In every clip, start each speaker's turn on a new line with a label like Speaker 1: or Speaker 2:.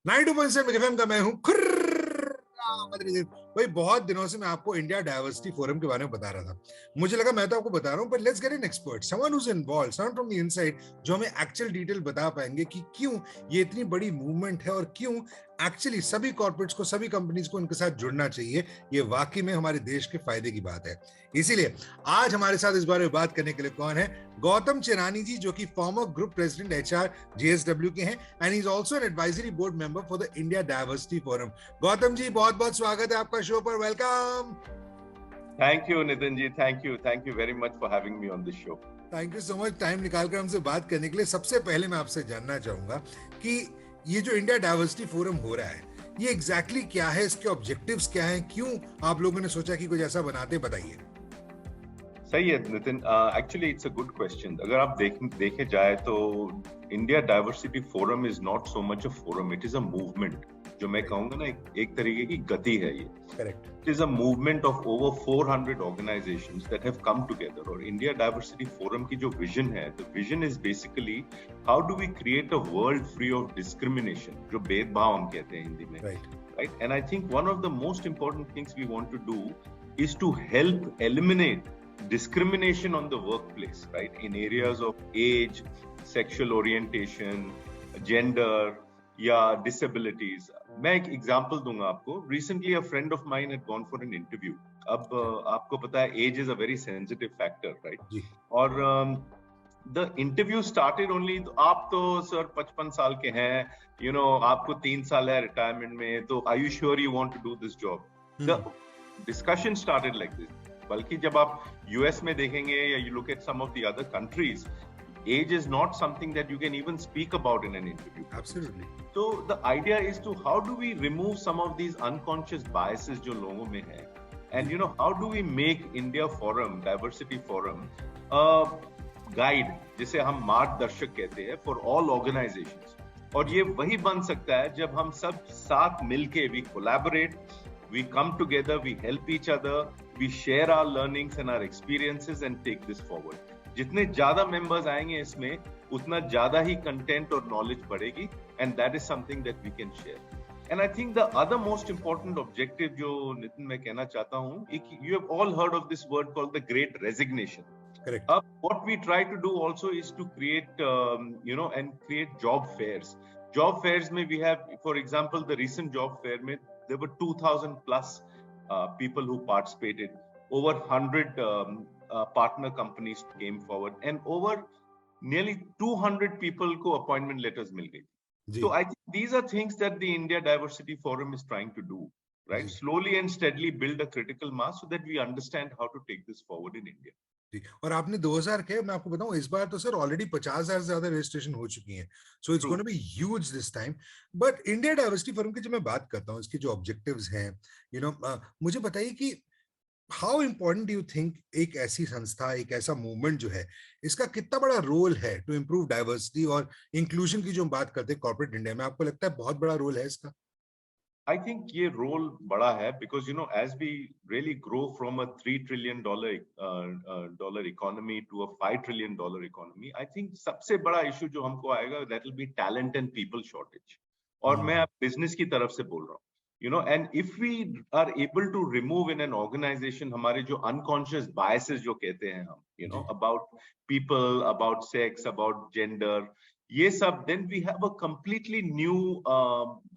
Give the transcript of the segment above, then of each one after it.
Speaker 1: 92.7 FM का मैं हूं भाई। बहुत दिनों से मैं आपको इंडिया डाइवर्सिटी फोरम के बारे में बता रहा था। मुझे लगा मैं तो आपको बता रहा हूं, but let's get an expert, someone who's involved, someone from the inside, जो हमें एक्चुअल डिटेल बता पाएंगे कि क्यों ये इतनी बड़ी मूवमेंट है और क्यों एक्चुअली सभी कॉर्पोरेट्स को, सभी कंपनीज को इनके साथ जुड़ना चाहिए। ये वाकई में हमारे देश के फायदे की बात है। इसीलिए आज हमारे साथ इस बारे में बात करने के लिए कौन है? गौतम चेनानी जी, जो कि former group president HR JSW के हैं, and he is also an advisory board member for the India Diversity Forum. Gautam ji, बहुत बहुत स्वागत है आपका शो पर। Welcome.
Speaker 2: Thank you Nitin ji, thank you very much for having me on this show.
Speaker 1: Thank you so much time निकालकर हमसे बात करने के लिए। सबसे पहले मैं आपसे जानना चाहूंगा कि ये जो इंडिया डाइवर्सिटी फोरम हो रहा है, ये एग्जैक्टली क्या है, इसके ऑब्जेक्टिव्स क्या हैं, क्यों आप लोगों ने सोचा कि कुछ ऐसा बनाते? बताइए।
Speaker 2: सही है Nitin, actually it's a good question. अगर आप देखे जाए तो India Diversity forum is not so much a forum, it is a movement. जो मैं कहूंगा ना, एक तरीके की गति है ये।
Speaker 1: Correct.
Speaker 2: It is a movement of over 400 organisations that have come together. और इंडिया डाइवर्सिटी फोरम की जो विजन है, the vision is basically how do we create a world free of discrimination, जो भेदभाव हम कहते हैं हिंदी में, right? And I think one of the most important things we want to do is to help eliminate discrimination on the workplace, right? In areas of age, sexual orientation, gender, या disabilities. मैं एक example दूंगा आपको. Recently, a friend of mine had gone for an interview. अब आपको पता है, age is a very sensitive factor, right? और the interview started only, आप तो सर 55 साल के हैं, you know, आपको 3 साल है retirement में, तो are you sure you want to do this job? The discussion started like this. बल्कि जब आप यूएस में देखेंगे या you look at some of the other countries, age is not something that you can even speak about in an interview.
Speaker 1: Absolutely.
Speaker 2: So the idea is to how do we remove some of these unconscious biases जो लोगों में है, and you know, how do we make India Forum, Diversity Forum, guide, जिसे हम मार्गदर्शक कहते हैं, for all organizations. और ये वही बन सकता है जब हम सब साथ मिलके we collaborate, we come together, we help each other, we share our learnings and our experiences and take this forward. जितने ज्यादा members आएंगे इसमें, उतना ज्यादा ही content और knowledge बढ़ेगी, and that is something that we can share. And I think the other most important objective जो नितिन मैं कहना चाहता हूँ, you have all heard of this word called the Great Resignation.
Speaker 1: Correct.
Speaker 2: What we try to do also is to create, you know, and create job fairs. Job fairs में we have, for example, the recent job fair में there were 2,000 plus people who participated. Over 100 partner companies came forward, and over nearly 200 people को appointment letters मिल गई. So I think these are things that the India Diversity Forum is trying to do, right? Slowly and steadily build a critical mass so that we understand how to take this forward in India.
Speaker 1: और आपने 2000 के, मैं आपको बताऊं, इस बार तो sir already 50,000 से ज्यादा रजिस्ट्रेशन हो चुकी हैं, so it's gonna be huge this time. But India Diversity Forum की जब मैं बात करता हूं, इसके जो ऑब्जेक्टिव्स हैं, यू नो, मुझे बताइए कि how important do you think एक ऐसी संस्था, एक ऐसा मूवमेंट जो है, इसका कितना बड़ा रोल है टू इम्प्रूव डाइवर्सिटी और इंक्लूजन की जो हम बात करते हैं कॉर्पोरेट इंडिया में? आपको लगता है बहुत बड़ा रोल है इसका?
Speaker 2: I think ये रोल बड़ा है because you know, as we really grow from a $3 trillion dollar economy to a $5 trillion economy, I think सबसे बड़ा इशू जो हमको आएगा, that will be talent and people shortage. और मैं अब बिजनेस की तरफ से बोल रहा हूँ, you know, and if we are able to remove in an organization हमारे जो unconscious biases जो कहते हैं हम, you know, about people, about sex, about gender, ये सब, then we have a completely new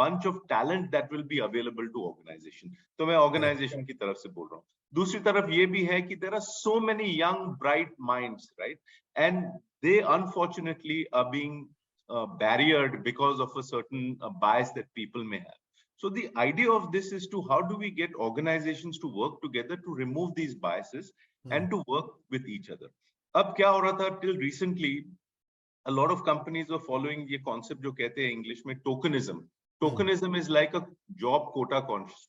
Speaker 2: bunch of talent that will be available to organization. तो मैं organization की तरफ से बोल रहा हूँ. दूसरी तरफ ये भी है कि there are so many young bright minds, right? And they unfortunately are being barriered because of a certain bias that people may have. So the idea of this is to how do we get organizations to work together to remove these biases and to work with each other. अब क्या हो रहा था, till recently a lot of companies were following ये concept जो कहते हैं English में tokenism. Tokenism is like a job quota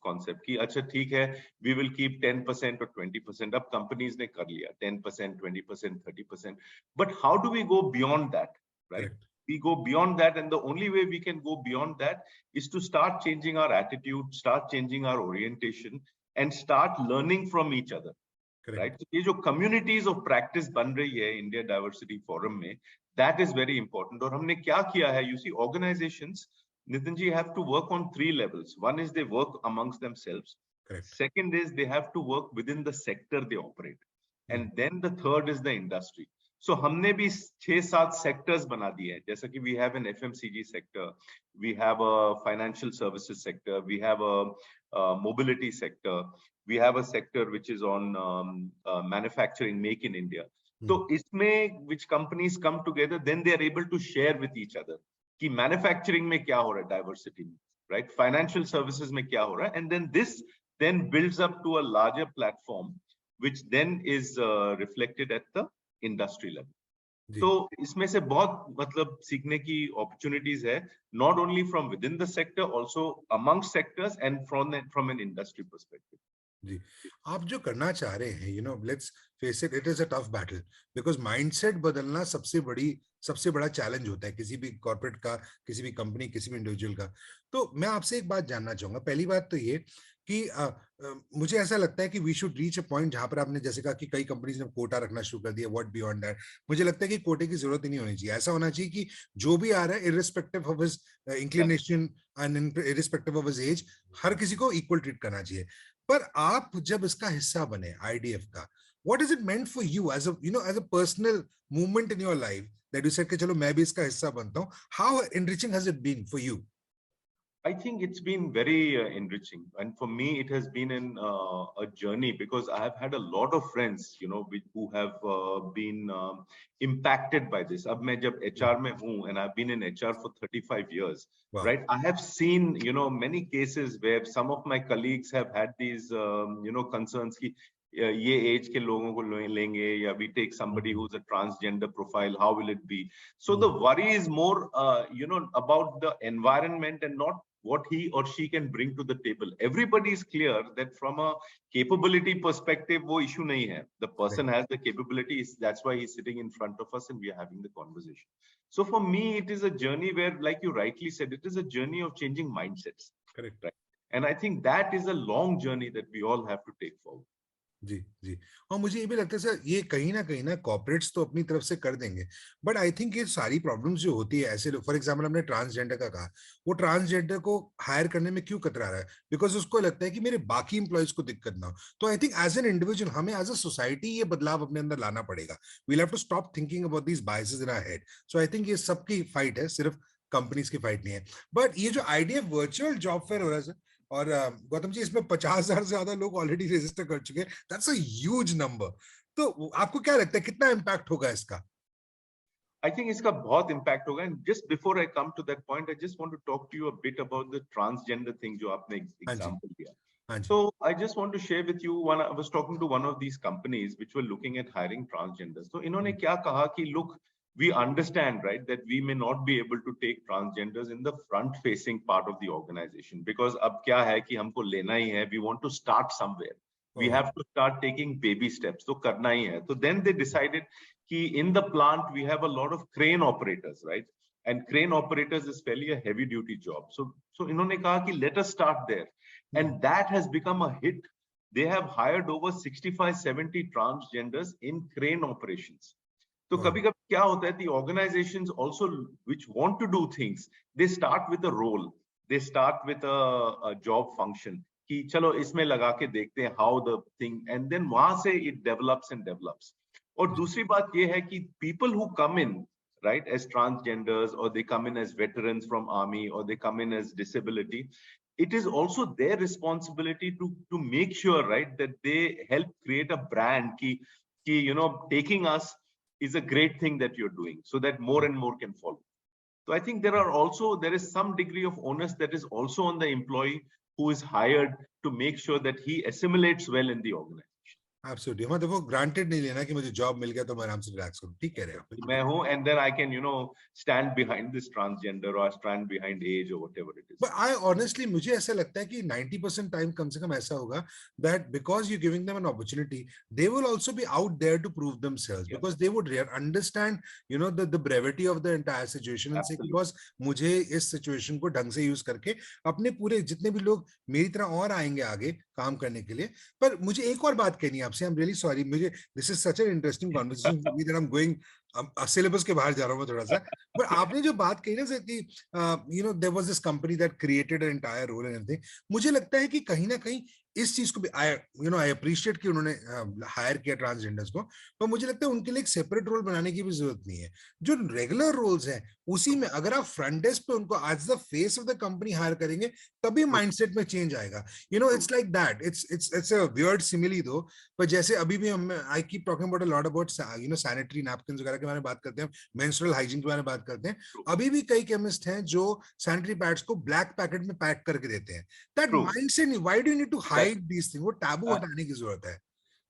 Speaker 2: concept कि अच्छा ठीक है, we will keep 10% or 20%. अब companies ने कर लिया 10%, 20%, 30%. But how do we go beyond that, right? We go beyond that, and the only way we can go beyond that is to start changing our attitude, start changing our orientation, and start learning from each other. Right? So ये जो communities of practice बन रही है India Diversity Forum में, that is very important. और हमने क्या किया है, you see, organizations Nitin ji, have to work on three levels. One is they work amongst themselves.
Speaker 1: Correct.
Speaker 2: Second is they have to work within the sector they operate. And then the third is the industry. So हमने भी 6-7 sectors बना दिए हैं. जैसा कि we have an FMCG sector, we have a financial services sector, we have a mobility sector, we have a sector which is on manufacturing, make in India. So इसमें which companies come together, then they are able to share with each other. कि manufacturing में क्या हो रहा है diversity में, right, financial services में क्या हो रहा है, and then this then builds up to a larger platform which then is reflected at the industry level. तो इसमें से बहुत मतलब सीखने की opportunities है, not only from within the sector, also amongst sectors and from an industry perspective.
Speaker 1: जी, आप जो करना चाह रहे हैं, let's face it, it is a tough battle, because mindset बदलना सबसे बड़ा चैलेंज होता है किसी भी कॉर्पोरेट का, किसी भी कंपनी, किसी भी इंडिविजुअल का। तो मैं आपसे एक बात जानना चाहूंगा। पहली बात तो ये कि मुझे ऐसा लगता है कि we should reach a point जहां पर आपने जैसे कहा कि कई कंपनीज ने कोटा रखना शुरू कर दिया, व्हाट बियॉन्ड दैट, मुझे लगता है कि कोटे की जरूरत ही नहीं होनी चाहिए। ऐसा होना चाहिए कि जो भी आ रहा है, irrespective of his inclination and irrespective of his age, हर किसी को इक्वल ट्रीट करना चाहिए। पर आप जब इसका हिस्सा बने आईडीएफ का, what is it meant for you as a personal movement in your life that you said कि चलो मैं भी इसका हिस्सा बनता हूँ? How enriching has it been for you?
Speaker 2: I think it's been very enriching, and for me it has been a journey, because I have had a lot of friends, who have been impacted by this. Ab main jab HR mein hu, and I've been in HR for 35 years, wow, right? I have seen, many cases where some of my colleagues have had these, concerns ki ये as के लोगों को लेंगे, या we take somebody who's a transgender profile, how will it be? So the worry is more about the environment and not what he or she can bring to the table. Everybody is clear that from a capability perspective wo issue nahi hai, the person has the capability, that's why he's sitting in front of us and we are having the conversation. So for me it is a journey where, like you rightly said, it is a journey of changing mindsets. Correct, right? And I think that is a long journey that we all have to take forward.
Speaker 1: जी जी, और मुझे ये भी लगता है sir, ये कहीं ना corporates तो अपनी तरफ से कर देंगे, बट आई थिंक ये सारी प्रॉब्लम्स जो होती है ऐसे लोग, फॉर एग्जांपल हमने ट्रांसजेंडर का कहा, वो ट्रांसजेंडर को हायर करने में क्यों कतरा रहा है? बिकॉज उसको लगता है कि मेरे बाकी इंप्लॉयज को दिक्कत ना हो। तो I think as an individual हमें एज अ सोसाइटी ये बदलाव अपने अंदर लाना पड़ेगा। We have to stop thinking about these biases in our head. So I think ये सबकी फाइट है, सिर्फ कंपनीज की फाइट नहीं है। बट ये जो आईडीएफ वर्चुअल जॉब फेयर हो रहा है सर, और गौतम जी इसमें 50,000 से ज्यादा लोग ऑलरेडी रजिस्टर कर चुके हैं, दैट्स अ ह्यूज नंबर। तो आपको क्या लगता है कितना इम्पैक्ट होगा इसका?
Speaker 2: I think इसका बहुत impact होगा, and just before I come to that point, I just want to talk to you a bit about the transgender thing जो आपने example दिया. So I just want to share with you I was talking to one of these companies which were looking at hiring transgenders. So इन्होंने क्या कहा कि look, we understand, right, that we may not be able to take transgenders in the front facing part of the organization, because अब क्या है कि हमको लेना ही है, we want to start somewhere, we have to start taking baby steps, तो करना ही है. So then they decided कि in the plant we have a lot of crane operators, right, and crane operators is fairly a heavy duty job. So इन्होंने कहा कि let us start there, and that has become a hit. They have hired over 65-70 transgenders in crane operations. तो कभी-कभी क्या होता है, the organizations also which want to do things, they start with a role, they start with a job function कि चलो इसमें लगा के देखते हैं how the thing, and then वहां से it develops and develops. और दूसरी बात ये है कि people who come in, right, as transgenders, or they come in as veterans from army, or they come in as disability, it is also their responsibility to make sure, right, that they help create a brand ki taking us is a great thing that you're doing, so that more and more can follow. So I think there is some degree of onus that is also on the employee who is hired to make sure that he assimilates well in the organization.
Speaker 1: Absolutely. मतलब वो granted नहीं लेना कि मुझे job मिल गया तो मैं आराम से रिलैक्स करूं। ठीक कह रहे हैं
Speaker 2: मैं हूं, and then I can stand behind this transgender or stand behind age or whatever it is.
Speaker 1: But I honestly, मुझे ऐसा लगता है कि 90% टाइम कम से कम ऐसा होगा that because you're giving them an opportunity, they will also be out there to prove themselves, because they would understand the brevity of the entire situation and say because मुझे इस situation को ढंग से use करके अपने पूरे जितने भी लोग मेरी तरह और आएंगे आगे काम करने के लिए। पर मुझे एक और बात कहनी है आपसे, I'm really sorry, मुझे this is such an interesting conversation for me that I'm going syllabus के बाहर जा रहा हूँ मैं थोड़ा सा, पर आपने जो बात कही ना सर कि there was this company that created an entire role and everything, मुझे लगता है कि कहीं ना कहीं इस चीज को भी आई अप्रिशिएट कि उन्होंने हायर किया ट्रांसजेंडर्स को, पर मुझे लगता है उनके लिए एक सेपरेट रोल बनाने की भी जरूरत नहीं है। जो रेगुलर रोल्स हैं उसी में अगर आप फ्रंट डेस्क पे उनको as the face of the company hire करेंगे, तभी माइंडसेट में चेंज आएगा। It's like that, it's a weird simile though, पर जैसे अभी भी हम I keep talking about a lot about sanitary napkin वगैरह के बारे में बात करते हैं, मेंस्ट्रुअल हाइजीन के बारे में बात करते हैं, अभी भी कई केमिस्ट हैं जो सैनिटरी पैड्स को ब्लैक पैकेट में पैक करके देते हैं। That mindset, why do you need to hide these thing, वो टैबू हटाने की जरूरत है।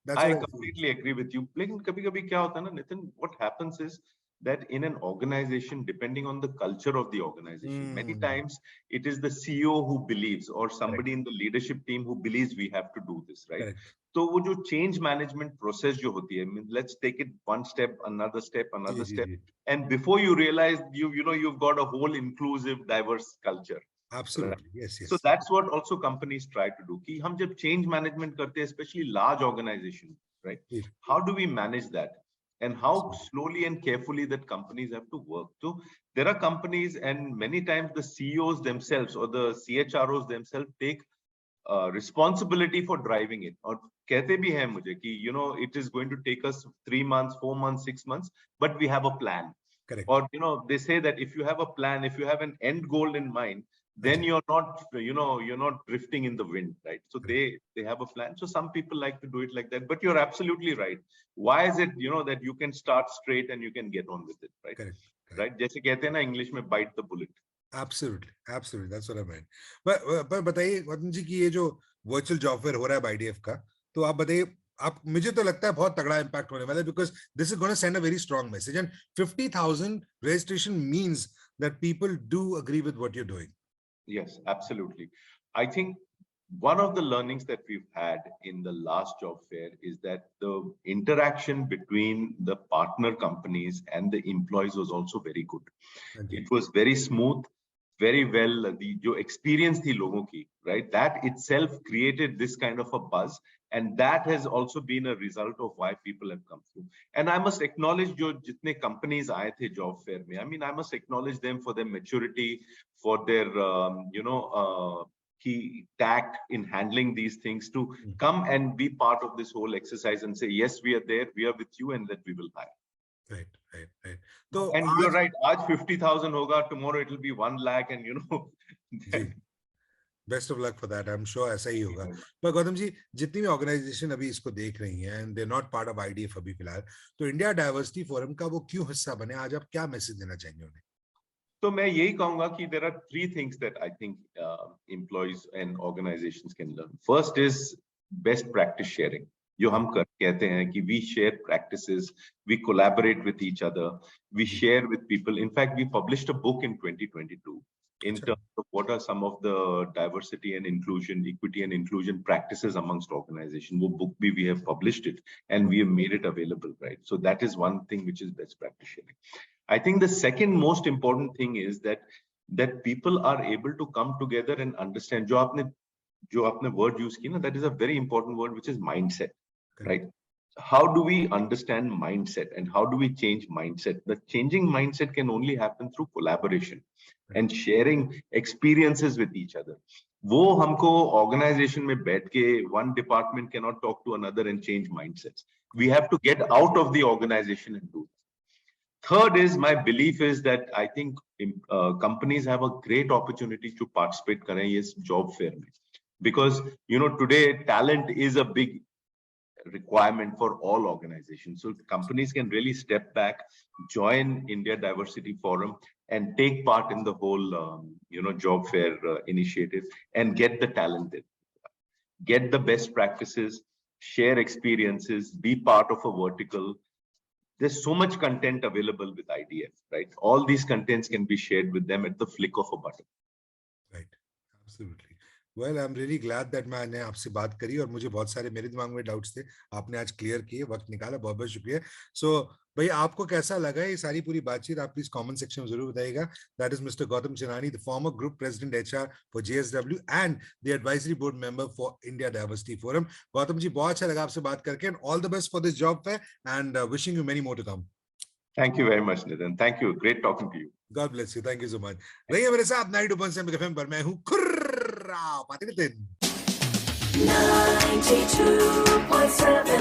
Speaker 1: That's
Speaker 2: I
Speaker 1: what I feel.
Speaker 2: completely agree with you. लेकिन कभी-कभी क्या होता है ना Nitin, what happens is that in an organization, depending on the culture of the organization, many times it is the CEO who believes or somebody in the leadership team who believes we have to do this, right?
Speaker 1: Correct.
Speaker 2: तो वो जो change management process जो होती है, I mean, let's take it one step,
Speaker 1: जी
Speaker 2: another
Speaker 1: जी
Speaker 2: step,
Speaker 1: जी,
Speaker 2: and before you realize you've got a whole inclusive, diverse culture. Right.
Speaker 1: Absolutely, yes
Speaker 2: So
Speaker 1: yes.
Speaker 2: that's what also companies try to do. कि हम जब change management करते हैं, especially large organization, right? How do we manage that? And how slowly and carefully that companies have to work. So there are companies, and many times the CEOs themselves or the CHROs themselves take responsibility for driving it. और कहते भी हैं मुझे कि it is going to take us 3 months, 4 months, 6 months, but we have a plan.
Speaker 1: Correct.
Speaker 2: Or they say that if you have a plan, if you have an end goal in mind,
Speaker 1: हाँ
Speaker 2: then
Speaker 1: जी,
Speaker 2: you're not drifting in the wind, right? So they have a plan. So some people like to do it like that, but you're absolutely right. Why is it that you can start straight and you can get on with it, right?
Speaker 1: Correct correct.
Speaker 2: Right, जैसे कहते हैं ना English में, bite the bullet.
Speaker 1: Absolutely absolutely, that's what I meant. पर बताइए गौतम जी कि ये जो वर्चुअल जॉब फेयर हो रहा है बाईडीएफ का, तो आप बताइए, आप, मुझे तो लगता है बहुत तगड़ा इम्पैक्ट होने वाला है, because this is gonna send a very strong message, and 50,000 registration means that people do agree with what you are doing.
Speaker 2: Yes, absolutely. I think one of the learnings that we've had in the last job fair is that the interaction between the partner companies and the employees was also very good. It was very smooth, very well. The जो experience थी लोगों की, right? That itself created this kind of a buzz, and that has also been a result of why people have come through. And I must acknowledge जो जितने companies आए थे job fair में, I mean, I must acknowledge them for their maturity, for their key tact in handling these things, to come and be part of this whole exercise and say, yes, we are there, we are with you, and that we will hire.
Speaker 1: Right right right. तो
Speaker 2: And you're right, आज 50,000 होगा, tomorrow it will be 1 lakh, and
Speaker 1: जी, best of luck for that, I am sure ऐसा ही होगा। पर गौतम जी, जितनी भी ऑर्गेनाइजेशन अभी इसको देख रही हैं and they not part of IDF अभी फिलहाल, तो इंडिया डाइवर्सिटी फोरम का वो क्यों हिस्सा बने, आज आप क्या मैसेज देना चाहेंगे उन्हें?
Speaker 2: तो मैं यही कहूंगा कि there are 3 things that I think employees and organizations can learn. First is best practice sharing. जो हम कहते हैं कि we share practices, we collaborate with each other, we share with people. In fact, we published a book in 2022 in terms of what are some of the diversity and inclusion, equity and inclusion practices amongst organizations. वो book भी we have published it and we have made it available, right? So that is one thing which is best practice sharing. I think the second most important thing is that people are able to come together and understand. जो आपने word use की ना, that is a very important word, which is mindset, right? How do we understand mindset and how do we change mindset? The changing mindset can only happen through collaboration and sharing experiences with each other. वो हमको organization में बैठ के, one department cannot talk to another and change mindsets. We have to get out of the organization and do. Third is, my belief is that I think companies have a great opportunity to participate करें ये job fair में, because today talent is a big requirement for all organizations. So companies can really step back, join India Diversity Forum, and take part in the whole job fair initiative and get the talented, get the best practices, share experiences, be part of a vertical. There's so much content available with IDF, right? All these contents can be shared with them at the flick of a button.
Speaker 1: Right, absolutely. Well, I'm really glad that मैंने आपसे बात करी और मुझे बहुत सारे मेरे दिमाग में डाउट्स थे, आपने आज क्लियर किए, वक्त निकाला, बहुत बहुत शुक्रिया। सो भाई, आपको कैसा लगा ये सारी पूरी बातचीत, आप प्लीज कमेंट सेक्शन में जरूर बताइएगा। That is mister Gautam Chenani, the former group president HR for JSW and the advisory board member for India Diversity Forum. Gautam ji, बहुत अच्छा लगा आपसे बात करके, and all the best for this job fair, and wishing you many more to come.
Speaker 2: Thank you very much, Nitin. Thank you. Great talking to you.
Speaker 1: God bless you. Thank you so much. रहिए मेरे साथ 92.7 FM पर मैं हूँ खुर्रापाती नितिन.
Speaker 3: 92.7